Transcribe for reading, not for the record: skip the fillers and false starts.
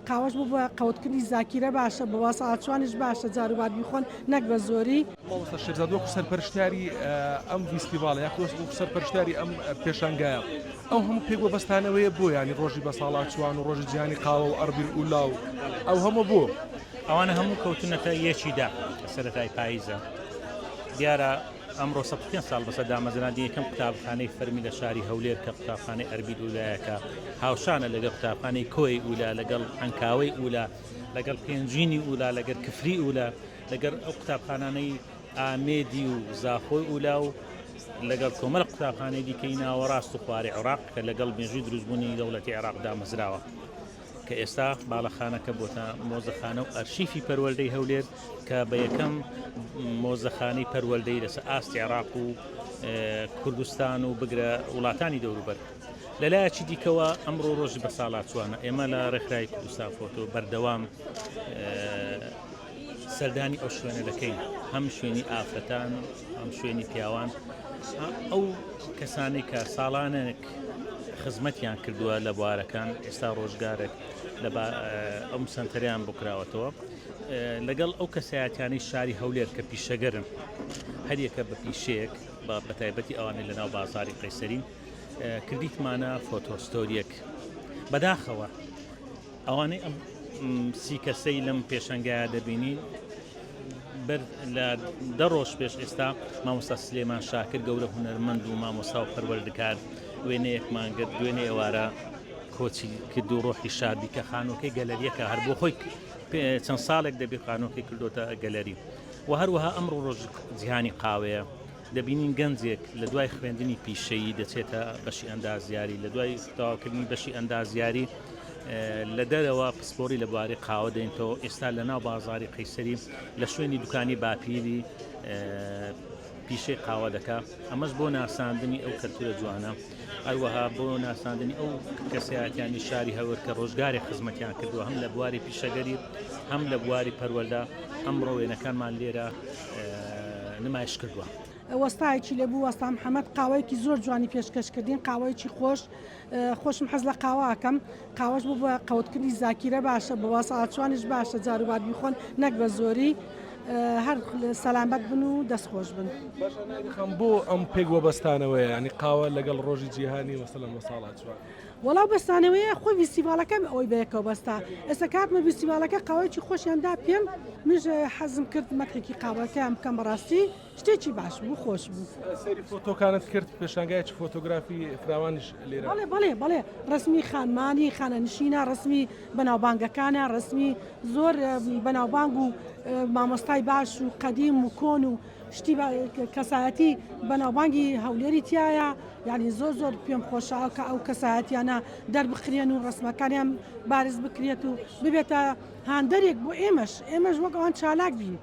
قاوەش بوو بە قەوتکردی زاکیرە باشە بە واسەعاتوانش باشە جاروبار بیخۆن نەک بە زۆری. مامۆستا شێرزاد وەکو سەرپەرشتیاری ئەم فیستیڤاڵە یاک وەکو سەرپەرشتیاری ئەم پێشانگایە ئەو هەموو پێگوەبەستانەوەیە بۆ ینی ڕۆژی بەساڵاتچوان و ڕۆژی جیهانی قاوە و ئەربیل ئولا و ئەو هەموو بۆ ئەوانە هەموو کەوتونەتە یەکیدا سەرەتای پاییزە. دیارە ئەمڕۆ 5 ساڵ بەسەر دامەزراندنی یەکەم قوتابخانەی فەرمی لە شاری هەولێر کە قوتابخانەی ئەربیل ئولایەکە هاوشانە لەگەڵ قوتابخانەی کۆی ئولا لەگەڵ ئەنکاوەی ئولا لەگەڵ پێنجینی ئولا لەگەر کفری ئولا لەگەر ئەو قوتابخانانەی ئامێدی و زاخۆی ئولا و لەگەڵ کۆمەڵ قوتابخانەی دیکەی ناوەڕاست و خواری عێراق کە لەگەڵ مێژووی دروستبوونی دەوڵەتی عێراق دامەزراوە کە ئێستا باڵەخانەکە بۆتە مۆزەخانە و ئەرشیفی پەروەردەی هەولێر کە بە یەکەم مۆزەخانەی پەروەردەی لەسەر ئاستی عێراق و کوردستان و بگرە وڵاتانی دەوروبەر. لەلایەکی دیکەوە ئەمڕۆ ڕۆژی بەساڵاتچوانە ئێمە لە ڕێکخراوی کوردستان فۆتۆ بەردەوام سەردانی ئەو شوێنە دەکەین، هەم شوێنی ئافرەتان هەم شوێنی پیاوان ئەو کەسانی کە ساڵانێک خزمەتیان کردووە لە بوارەکان ئێستا ڕۆژگارێک لە ئەم سنتەریان بکراوەتەوە لەگەڵ ئەو کەسایەتیانی شاری هەولێر کە پیشەگەرن هەریەکە بە پیشەیەک بە تایبەتی ئەوانەی لەناو بازاری قەیسەرین کردیتمانە فۆتۆستۆریەک بەداخەوە ئەوانەی ئەم سی کەسەی لەم پێشەنگایە دەبینی لە 10 ڕۆژ پێش ئێستا مامۆستا سلێمان شاکر گەورە هونەرمەند و مامۆستا و پەروەردەکار وێنەیەکمان گرت دوێنێ ئێوارە کۆچی کرد و ڕۆحی شادی کە خانۆکەی گەلەریەکە هەر بۆ خۆی چەند ساڵێک دەبێت خانۆکەی کردوتە گەلەری و هەروەها ئەمڕۆ ڕۆژ جیهانی قاوەیە دەبینین گەنجێک لە دوای خوێندنی پیشەیی دەچێتە بەشی ئەندازیاری لە دوای تەواوکردنی بەشی ئەندازیاری لە دەرەوە پسپۆری لە بواری قاوە دێنێتەوە ئێستا لە ناو بازاری قەیسەری لە شوێنی دوکانی باپیری پیشەی قاوە دەکا ئەمەش بۆ ناساندنی ئەو کەلتورە جوانە هەروەها بۆ ناساندنی ئەو کەسایەتیانی شاری هەولێر کە ڕۆژگاری خزمەتیان کردووە هەم لە بواری پیشەگەری هەم لە بواری پەروەردە ئەمڕۆ وێنەکانمان لێرە نمایش کردووە. وەستایەکی لێبوو وەستا محەممەد قاوەیەکی زۆر جوانی پێشکەشکردین قاوەیەکی خۆشم حەز لە قاواکەم قاوەش بوو بە قەوتکردی زاکیرە باشە بە واسەعاتوانش باشە جاروبار بیخۆن نەک بە زۆری هەر سەلامەت بن و دەستخۆش بن. خەم بۆ ئەم پێگوەبەستانەوەی ینی قاوە لەگەڵ ڕۆژی جیهانی وەسەلەم وەساڵاتچوان وەڵاو بەستانەوەیە خۆی فیستیڤالەکەم ئەوەی بەیەکەوە بەستا ئێستا کاتمە فیستیڤالەکە قاوەیەکی خۆشیاندا پێم مژ حەزم کرد مەترێکی قاوەکەم بکەم بەڕاستی شتێکی باش بوو خۆش بوو. سەیری فۆتۆکانت کرد پێشانگایکی فۆتۆگرافی فراوانیش لێرە بەڵێ ڕسمی خانمانی خانەنشینە ڕسمی بەناوبانگەکانە ڕسمی زۆر بەناوبانگ و مامۆستای باش و قەدیم و کۆن و شتی کەسایەتی بەناوبانگی هەولێری تایە یعنی زۆر پێم خۆشەوە کە ئەو کەسایەتیانە دەربخرێن و ڕسمەکانیان بارز بکرێت و ببێتە هاندەرێک بۆ ئێمەش وەک ئەوان چالاک بین.